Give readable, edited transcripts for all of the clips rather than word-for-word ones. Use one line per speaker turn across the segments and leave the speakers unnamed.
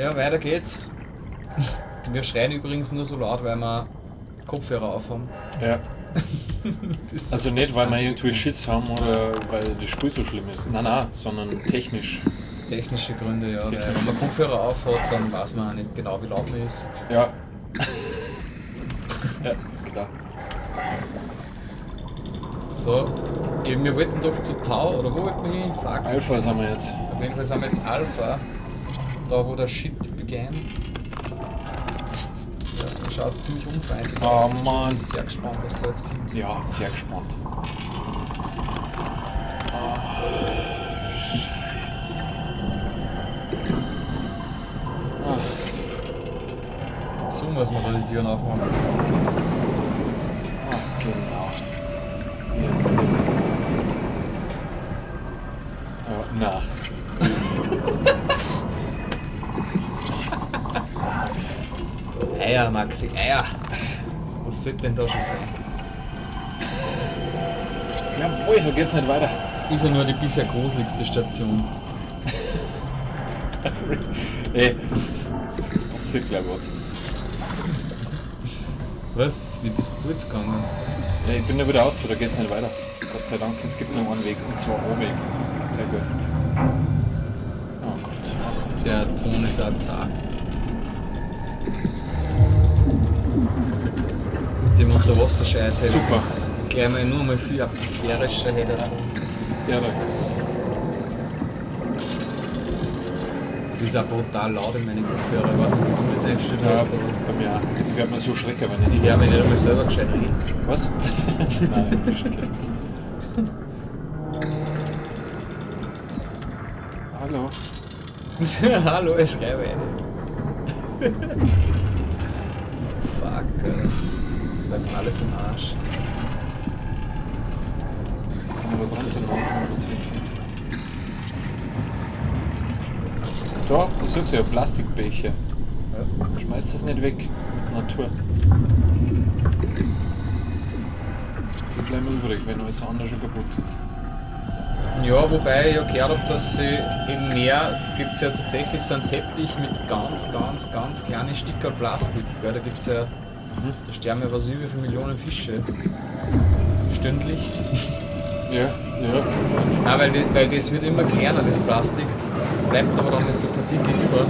Ja, weiter geht's. Wir schreien übrigens nur so laut, weil wir Kopfhörer aufhaben.
Ja.
Das
Also
ist
nicht, weil wir
ganz
irgendwie Schiss haben oder weil das Spiel so schlimm ist. Nein, sondern technisch.
technische Gründe, ja.
Technisch.
Weil wenn man Kopfhörer aufhat, dann weiß man auch nicht genau, wie laut man ist.
Ja. Ja, klar.
So, wir wollten doch zu Tau, oder wo wollten wir hin? Fuck.
Alpha sind wir jetzt.
Auf jeden Fall sind wir jetzt Alpha, da wo der Shit began. Ja, da schaut es ziemlich unfreundlich
Oh,
aus. Ich bin
Mann.
sehr gespannt, was da jetzt kommt.
Ja, sehr gespannt.
So muss man da die Türen aufmachen.
Ach, genau. Ja, bitte. Na.
Eier, Maxi, Eier! Was sollte denn da schon sein?
Jawohl, so geht's nicht weiter.
Ist ja nur die bisher gruseligste Station.
Ey, es passiert gleich was.
Was? Wie bist du jetzt gegangen?
Ja, ich bin da wieder raus, so, da geht's nicht weiter. Gott sei Dank, es gibt nur einen Weg, und zwar O-Weg. Sehr gut. Oh Gott, oh Gott.
Der Ton ist auch zart. Mit dem Unterwasserscheiß, hey, das
Super.
ist gleich mal nur mal viel atmosphärischer, hey, der Ton.
Das ist irre.
Das ist auch brutal laut in meinen Kopfhörern. Ich weiß nicht, wie du das eingestellt
Ja,
hast, aber
bei mir auch. Ich werde mir so schrecken, wenn ich
ich werde mich nicht einmal selber gescheit reden.
Was? Nein, das ist okay. Hallo.
Hallo, ich schreibe eine. Fuck, da ist alles im Arsch.
Kann man da dran tun, da, ich sag's ja, Plastikbecher. Schmeiß das nicht weg. Natur. Die bleiben übrig, wenn alles andere schon kaputt ist.
Ja, wobei ich ja gehört habe, dass sie im Meer gibt es ja tatsächlich so einen Teppich mit ganz kleinen Stickerl Plastik. Weil da gibt's ja, da sterben ja was über 5 Millionen Fische. Stündlich.
Ja, ja.
Nein, weil das wird immer kleiner, das Plastik. Bleibt aber dann nicht so partikel über.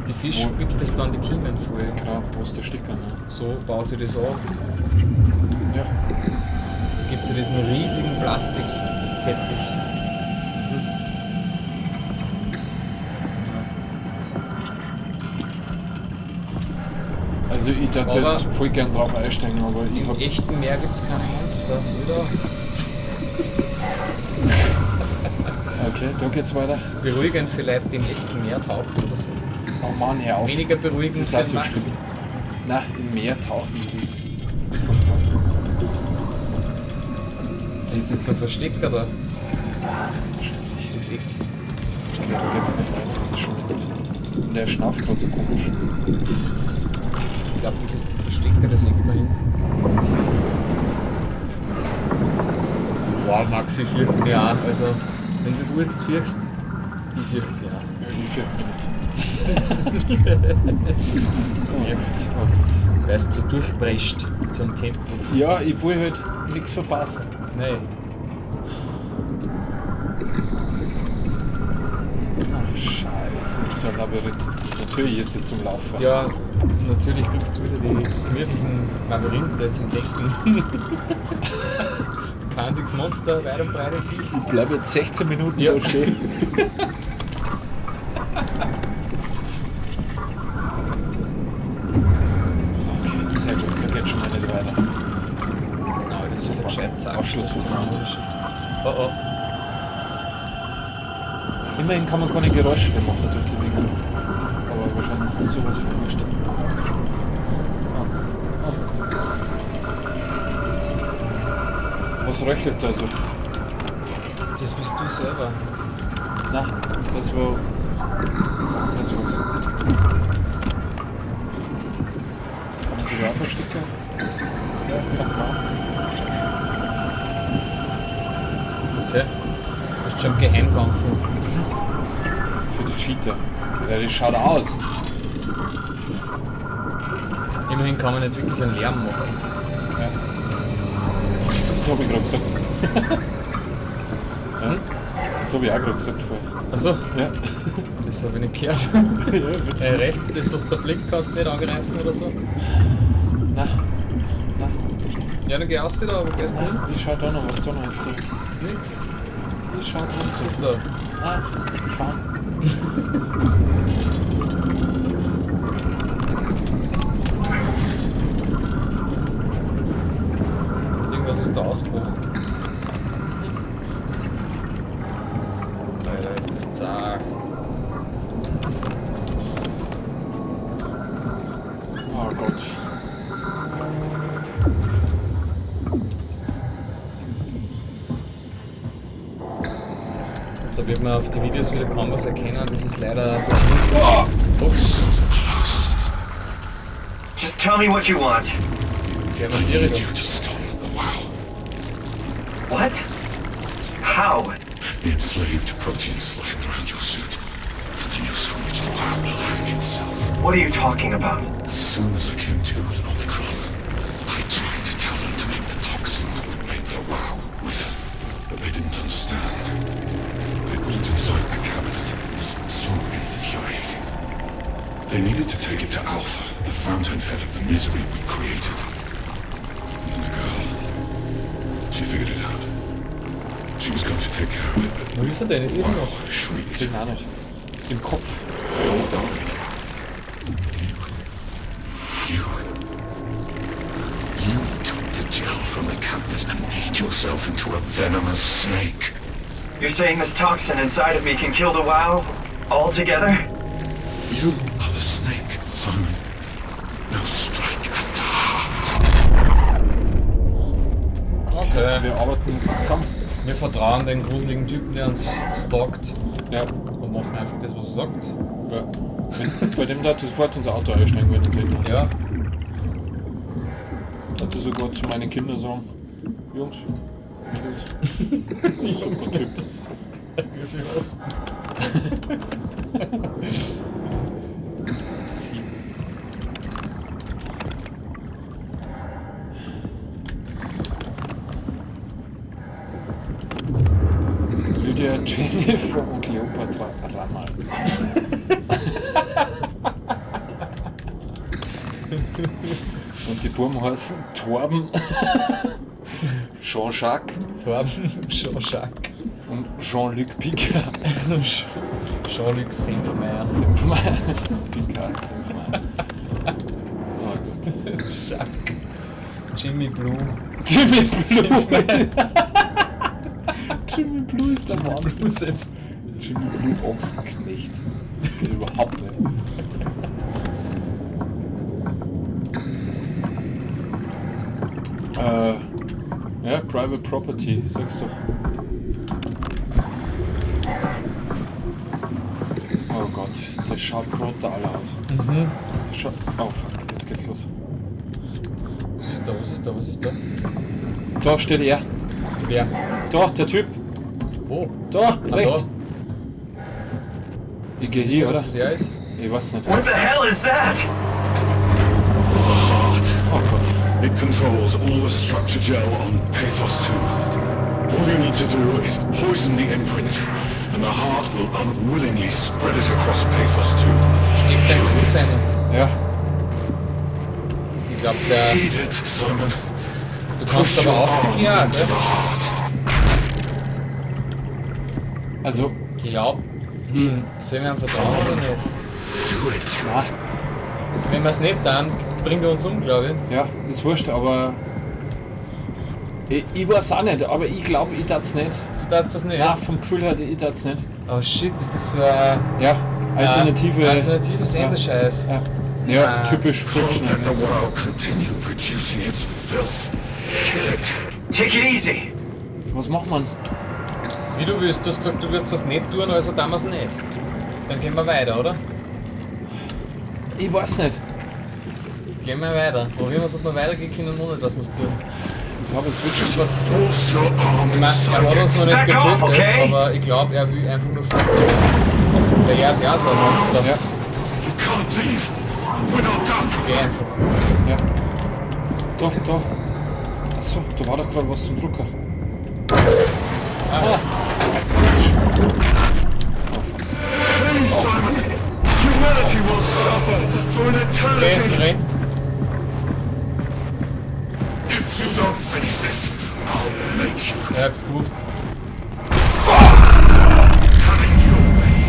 Die Fisch pickt das dann die Kiemen voll.
Genau, bloß der Sticker, ne?
So baut sie das auf.
Ja.
Da gibt es ja diesen riesigen Plastikteppich.
Also ich dachte
Aber
jetzt voll gern drauf einsteigen, aber ich
Im
hab...
echten Meer gibt es keine Monster. So da.
Okay, da geht's weiter.
Das ist beruhigend für Leute, die im echten Meer tauchen oder so.
Oh Mann, hör auf.
Weniger beruhigend
Das ist
für
auch
den
so
Maxi.
schlimm. Nein, im Meer tauchen, das ist...
Ist das zum Verstecken oder?
Wahrscheinlich.
Das ist eklig.
Okay, da geht's nicht weiter, das ist schon gut. Und der schnauft gerade so komisch.
Ich glaube, das ist zum Verstecken, das hängt da hinten. Wow, Maxi fürcht mich auch. Also, wenn du jetzt fürchst, ich fürchte mich auch.
Ja, ich fürchte mich nicht.
Ja, Gott. Weil es so durchprescht zum Tempo.
Ja, ich will halt nichts verpassen.
Nein.
Ach, scheiße. So ein Labyrinth ist das. Natürlich ist das zum Laufen.
Ja, natürlich kriegst du wieder die gemütlichen Labyrinthe zum Denken. Kein einziges Monster, weit und breit in Sicht.
Ich bleibe jetzt 16 Minuten
Ja.
da stehen. Okay, sehr gut. Da geht schon mal nicht weiter.
Nein, das ist ein gescheit
Ausschlussverfahren.
Oh oh.
Immerhin kann man keine Geräusche mehr machen durch die Dinger. Aber wahrscheinlich ist es sowas von wurscht. Ah, gut. Was röchelt da so?
Das bist du selber.
Na, das war... Das war's. Kann man sogar auch verstecken? Ja, kann man.
Okay. Du hast schon Geheimgang gefunden.
Für die Cheater. Ja, die schaut aus.
Immerhin kann man nicht wirklich einen Lärm machen.
Ja. Das habe ich gerade gesagt. Ja? Das habe ich auch gerade gesagt vorher.
Achso,
Ja.
das habe ich nicht gehört.
Ja,
Rechts, das was du da blicken kannst, nicht angreifen oder so.
Nein. Nein.
Ja, dann geh aus da, wo gehst du hin?
Ich schau da noch, was da noch ist.
Nix.
Ich schau
Was
trotzdem.
ist da?
Ah, schau.
Irgendwas ist der Ausbruch. Alter, ist das zart.
Oh Gott.
Da wird man auf die Videos wieder kaum was erkennen. Das ist leider durch. Oh!
Just tell me what you want.
Gehen wir hier rüber.
What? How?
The enslaved protein sloshing around your suit is the news from which the WoW will hang itself.
What are you talking about?
As soon as I came to in Omicron, I tried to tell them to make the toxin that would make the WoW wither, but they didn't understand. They put it inside a cabinet. It was so infuriating. They needed to take it to Alpha, the fountainhead of the misery we created. And then the girl, she figured it out. She was going to take care of it, but
Wo ist er denn? Ist er immer noch?
WoW shrieked.
Sieht man auch nicht. Im Kopf.
They all died. You took the gel from the cabinet and made yourself into a venomous snake.
You're saying this toxin inside of me can kill the WoW altogether?
You are the snake, Simon. Now strike at the heart.
Okay.
Wir arbeiten jetzt zusammen.
Wir vertrauen den gruseligen Typen, der uns stalkt.
Ja.
Und machen einfach das, was er sagt.
Ja. Bei dem hat er sofort unser Auto einsteigen, wenn er sehen will.
Ja.
Hat er sogar zu meinen Kindern sagen, Jungs, das ist super Typ.
Wie viel hast
Sie. Lydia Jennifer und Cleopatra Ramal. Und die Buben heißen Torben, Jean-Jacques
Torben, Jean-Jacques,
und Jean-Luc Picard.
Jean-Luc Senfmeier,
Senfmeier. Picard, Senfmeier. Oh Gott.
Jacques, Jimmy Blue,
Jimmy Blue. Jimmy Blue ist der Mann. Jimmy Blue Ochsenknecht. Überhaupt nicht. Ja, Private Property, sag's doch. Oh Gott, das schaut brutal aus. Das schaut. Oh fuck, jetzt geht's los.
Was ist da, was ist da, was ist da?
Da steht er.
Wer?
Da, der Typ.
Wo?
Da, rechts.
Da.
Ich geh hier, oder?
Was das er ist?
Ich weiß nicht.
What the hell is that?
Oh Gott.
It controls all the structure gel on Pathos 2. All you need to do is poison the imprint, and the heart will unwillingly spread it across Pathos 2.
Steckt dein Zuzeichen.
Ja.
Ich glaube, der.
Feed it, Simon.
Du kannst aber ausgehen, ja,
into the
ne?
heart.
Also,
Glaub. Sollen wir ihm vertrauen oder nicht?
Do it.
na,
Wenn wir es nicht dann, bringt er uns um, glaube ich.
ja, ist wurscht, aber. Ich weiß auch nicht, aber ich glaube, ich darf's nicht.
Du darfst das nicht.
Ja, vom Gefühl her, ich darf's nicht.
Oh shit, ist das so ein
Ja, alternative.
alternatives Ende-Scheiß.
Ja, ja
Ah.
typisch
Don't
Fiction.
let the world continue producing its filth. Kill it.
Take it easy.
Was macht man?
Wie du willst, du hast gesagt, du würdest das nicht tun, also damals nicht. Dann gehen wir weiter, oder?
Ich weiß nicht.
Gehen wir weiter. Probieren wir es, ob wir weitergehen können, ohne dass wir es tun.
Ich glaube, es wird
Just
schon.
force your arm
Ich meine, er hat uns noch nicht
Back off,
getötet,
okay?
aber ich glaube, er will einfach nur verlieren. Ja, so ein Monster.
Ja.
You can't leave. We're not done.
Geh einfach.
Ja. Da. Achso, da war doch gerade was zum Drucker.
Ah.
Please, Simon. Humanity will suffer for an eternity.
Renn.
If you don't finish this, I'll make you.
Ja, ich hab's gewusst.
Having your way.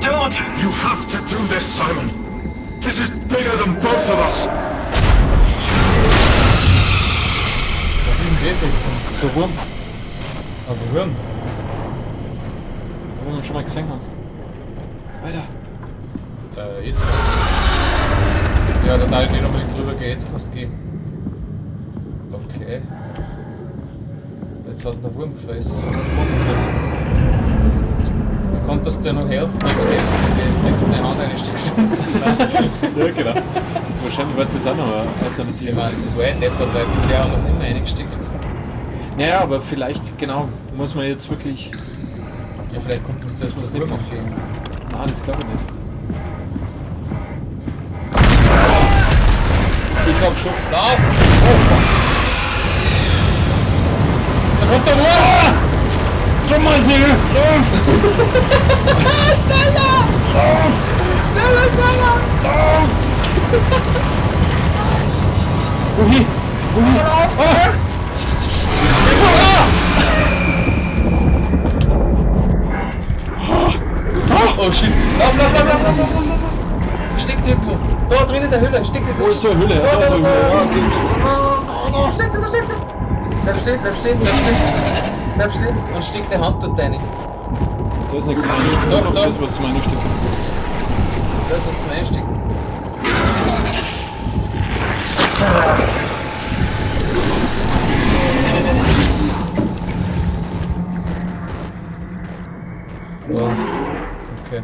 Don't!
You have to do this, Simon. This is bigger than both of us.
Was ist denn das jetzt?
So Wurm,
Ein Wurm?
wo wir ihn schon mal gesehen haben. Alter.
Jetzt was? Ja, da darf ich nicht unbedingt drüber gehen, jetzt kannst du gehen. Okay. Jetzt hat der Wurm gefressen. Du konntest dir noch helfen, aber du steckst deine Hand rein, steckst.
Ja, genau. Wahrscheinlich wird das auch noch eine Alternative.
Ich meine, das war ja deppert, weil bisher haben wir es immer reingesteckt.
Naja, aber vielleicht, genau, muss man jetzt wirklich...
Ja, vielleicht kommt uns das
muss
nicht
Wurm
machen.
Nein, das glaube ich nicht.
Ich glaub schon. Lauf! Oh, fuck! Da kommt der Wurm!
Thomas, lauf!
Schneller!
Lauf!
Schneller!
Lauf! Wohin? Wohin?
Oh shit! Lauf! Versteck dich irgendwo! Da drin in der Höhle! Steck dich!
Wo ist so eine Hülle? Da ist so eine Hülle. Ja, okay.
Versteck dich! Bleib stehen! Und steck die Hand dort rein.
Da ist nichts zum Einstecken.
Doch,
Doch,
doch.
da ist was zum Einstecken.
Da ist was zum Einstecken. Oh, okay.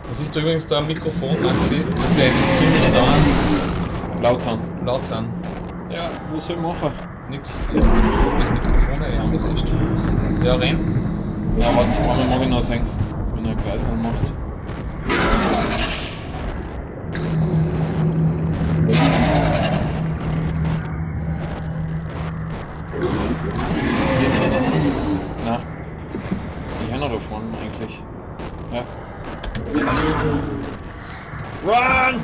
Was ich da übrigens da am Mikrofon ansehe, dass wir eigentlich ziemlich
Laut sein.
laut sind.
Ja, was soll ich machen?
Nix. Das Mikrofon angesetzt. Ja, renn.
Ja, warte, einmal mag ich noch sehen, wenn er einen Kreis anmacht.
Jetzt.
Na, die Hände da vorne eigentlich. Ja. Jetzt. Run!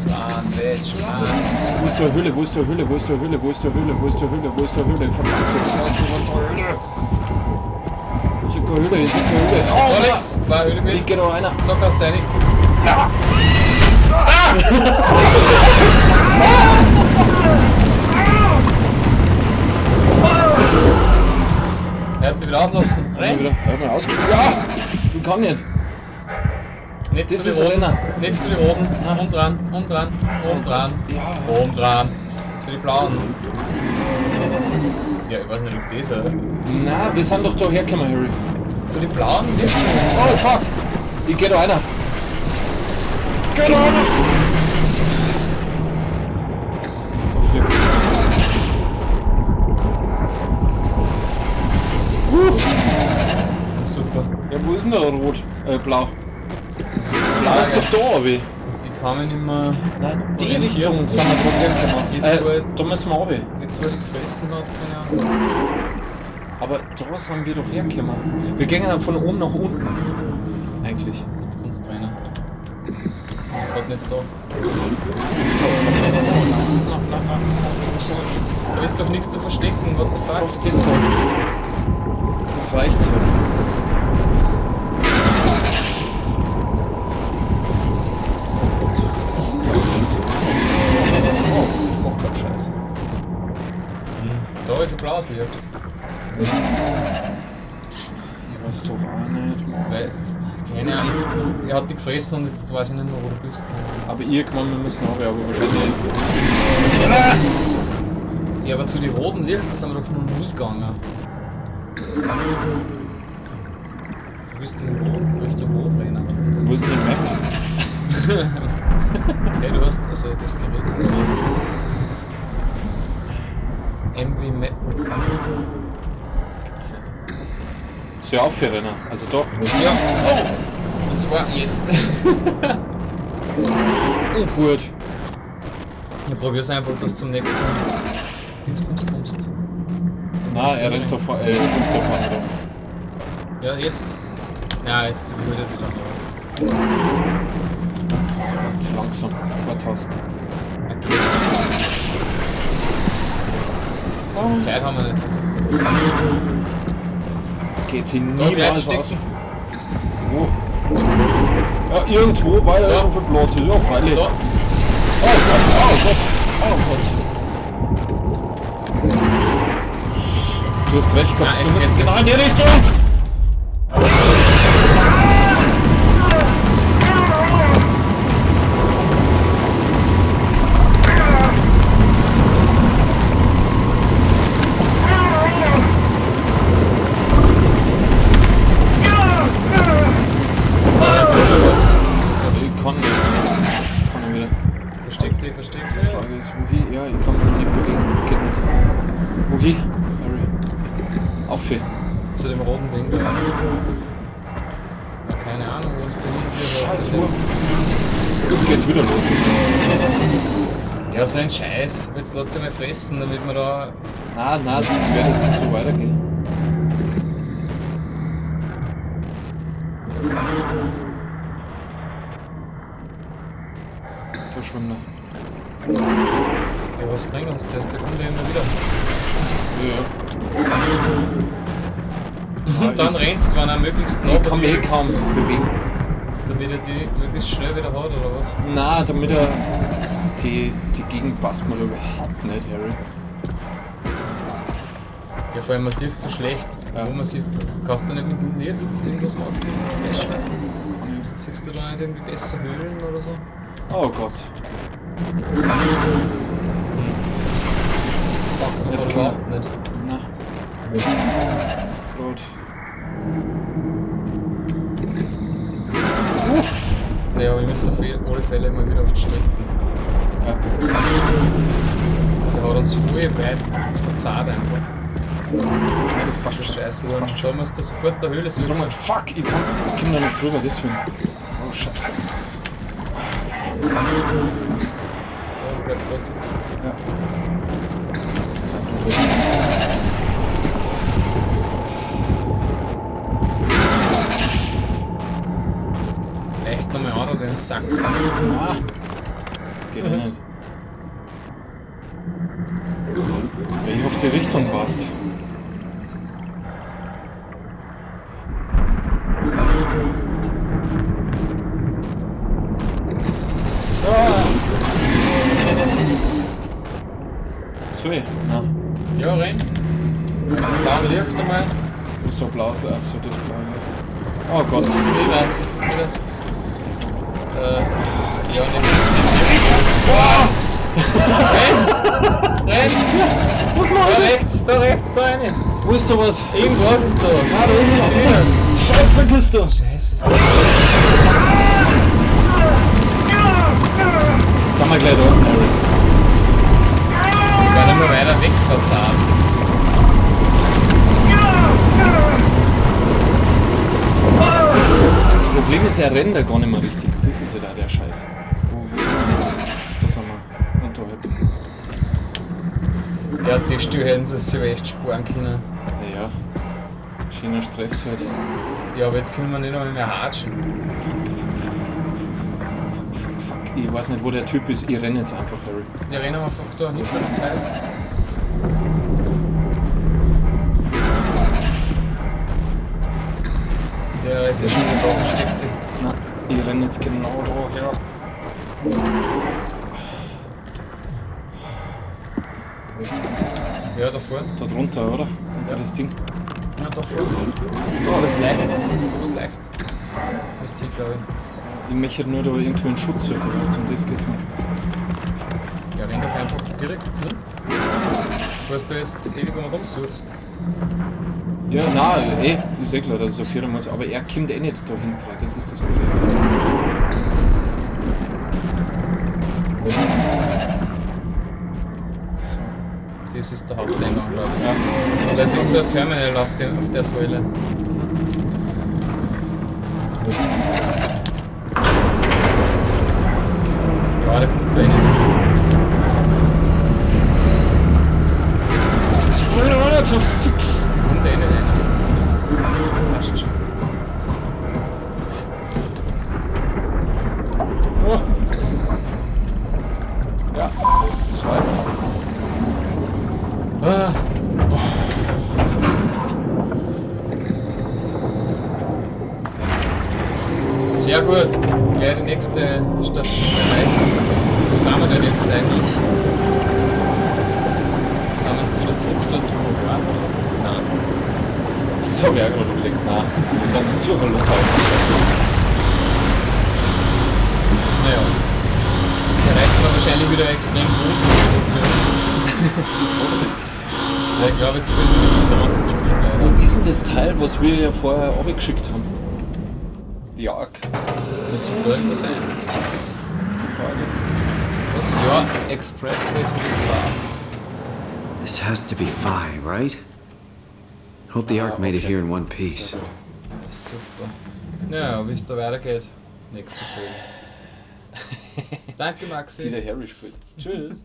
Run, bitch, run.
Wo ist die Hülle? Wo ist die Hülle? Wo ist die Hülle? Wo ist die Hülle? Wo ist die Hülle? Wo ist die Hülle? Verdammte Scheiße, wo ist die Hülle? Wo ist die Hülle? Hier ist die Hülle. Oh,
Alex, war Höhle
ich
mit.
geh da einer.
Da kannst du rein. Er hat dich wieder auslassen. Renn!
Er hat mich ausgespielt. Ja! Ich kann nicht.
Nicht
Das
zu
ist
den Roten.
Renner.
Nicht zu den Roten. Und dran. Oben dran.
Ja.
Oben dran. Zu den Blauen. Ja, ich weiß nicht, ob das
Na, die sind doch da hergekommen, Harry.
zu den Blauen wirklich.
Oh, fuck. Ich geh da einer. Geh da einer.
Super.
Ja, wo ist denn da rot? Blau.
Blau
Das ist doch da, wie?
Ich kann mich nicht mehr.
Nein, die
orientieren.
Richtung sind wir gerade hergekommen.
Ist halt-
Da müssen wir runter.
Jetzt, wo die gefressen hat, keine Ahnung.
Aber da sind wir doch hergekommen. Wir gehen dann von oben nach unten. Eigentlich.
Jetzt kannst du rein. Das ist gerade nicht da. Da ist doch nichts zu verstecken, what the fuck?
Doch, das ist so. Das reicht hier. Oh, mach grad Scheiße.
Da ist ein blaues Licht.
Ich weiß doch auch nicht, Mann.
Weil, keine Ahnung, er hat dich gefressen und jetzt weiß ich nicht mehr, wo du bist. Keine Ahnung.
Aber irgendwann, wir müssen runter, aber wahrscheinlich.
Ja, aber zu den roten Lichtern sind wir doch noch nie gegangen. Du willst in Rot, Richtung Rot rennen.
Wo ist denn die Map?
Hey, du hast also das Gerät. Also MV Map.
So ja aufhören, also doch.
Ja, oh! Und zwar jetzt.
Oh gut.
Ja, probier's einfach, dass du zum nächsten Dingsbums kommst.
Nein, er rennt da vorne rum.
Ja, jetzt. Ja, jetzt würde er wieder.
Das wird langsam vortasten.
Okay. So viel Zeit haben wir nicht.
Das geht hier
Da gleich
niemals aus.
verstecken.
Wo? Ja, irgendwo, weil er so viel Platz ist. Ja, freilich.
Da.
Oh Gott, oh Gott, oh Gott. Du hast recht gehabt,
Nein,
du
jetzt
musst
geht's
genau in die
nicht.
Richtung. Ich kann nicht. Jetzt kann er wieder.
Versteck dich.
Die Frage ist, wohin? Ja, ich kann mich noch nicht bewegen. Geht nicht. Wohin? Harry. Aufhören.
Zu dem roten Ding da. Ja, keine Ahnung, wo uns die hinführt.
Jetzt geht's wieder los.
Ja, so ein Scheiß. Jetzt lass dich mal fressen, damit wir da.
Nein, das wird jetzt nicht so weitergehen. Da schwimmt er.
Ja, was bringt uns das? Der kommt ja immer wieder.
Ja.
Und dann rennst du, wenn er möglichst nah
Ich kann mich
bei
eh
dir ist,
kaum bewegen.
damit er die möglichst schnell wieder hat, oder was?
Nein, damit er. Die Gegend passt mir überhaupt nicht, Harry.
Ja, vor allem massiv zu schlecht.
Ja.
Wo massiv. Kannst du nicht mit dem Licht irgendwas machen? Siehst du da nicht irgendwie besser Höhlen oder so?
Oh Gott.
Das taugt mir
Jetzt
aber
kann
überhaupt nicht.
Na. Das ist gut.
Naja, aber wir müssen auf alle Fälle mal wieder auf die Strecke.
Ja.
Der hat uns voll weit verzahlt einfach.
Ja, das passt schon.
Scheiße,
Das passt schon.
schauen wir uns da sofort der Höhle suchen.
Fuck, ich komm da nicht drüber, deswegen. Oh, Scheiße.
Ja, bleib da sitzen.
Ja.
Echt nochmal an oder den Sack.
Ah. Geht ja nicht. Ja, ich hoffe, die Richtung passt. So, na.
Ja, renn. Blaue Licht einmal.
Ist doch blaues Licht, also das blaue Licht. Oh Gott.
Sitzt du wieder? Ja, renn!
Was
Da rechts, da rein!
Wo ist da was?
Irgendwas ist da!
Ah, da ist
es wieder!
Scheiße, vergiss du!
Scheiße, ist das.
Jetzt sind wir gleich da, Harry.
Ich war nicht mehr weiter weg verzahnt.
Das Problem ist, er rennt da gar nicht mehr richtig. Das ist ja da der Scheiß. Wo sind wir jetzt? Da sind wir. Unterhalb.
Ja, die Stühle hätten sie sich echt sparen können.
Naja. Schöner Stress halt.
Ja, aber jetzt können wir nicht einmal mehr hatschen.
Fuck. Ich weiß nicht, wo der Typ ist. Ich renne jetzt einfach, Harry.
Wir rennen einfach da hin zu dem Teil. Ja, ist ja schon wieder da versteckt.
Nein, ich renne jetzt genau da, ja.
Ja, da vorne.
Da drunter, oder? Unter
Ja.
das Ding.
Ja, da vorne. Da ist leicht. Da ist leicht. Ist hier, glaube ich.
Ich möchte nur da irgendwo einen Schutz suchen, weißt du, um das geht's mir.
Ja, renn doch einfach direkt hin. Bevor du jetzt ewig um rumsuchst.
Ja, nein, ist eh klar, dass es so führen muss, aber er kommt eh nicht da hinten, das ist das Problem. So.
Das ist der Haupteingang, glaube ich.
Ja.
Da ist jetzt so ein Terminal auf der Säule. Ja, der kommt da eh nicht. Kommt eh nicht rein. Passt schon.
Oh. Ja, zwei.
Ah. Sehr gut. Gleich die nächste Station erreicht. Wo sind wir denn jetzt eigentlich? Sind wir jetzt wieder zurück da drüben? Nein.
Das habe ich auch gerade überlegt. Nein, wir sind durch ein Lochhaus.
Naja. Jetzt erreichen wir wahrscheinlich wieder extrem große Station.
Das hoffe ich.
Ja, ich glaube, jetzt bin ich dran zum Spielen.
Wo
Leider.
ist denn das Teil, was wir ja vorher abgeschickt haben? Die Ark.
Das sollte da irgendwo sein.
Das ist die Frage.
Was? Ja, Expressway to the Stars.
This has to be Phi, right? Hope the Ark made it here in one piece.
Sehr gut.
Das ist super. Ja, wie es da weitergeht, nächste Folge. Danke, Maxi.
Die der Harry spielt. Tschüss.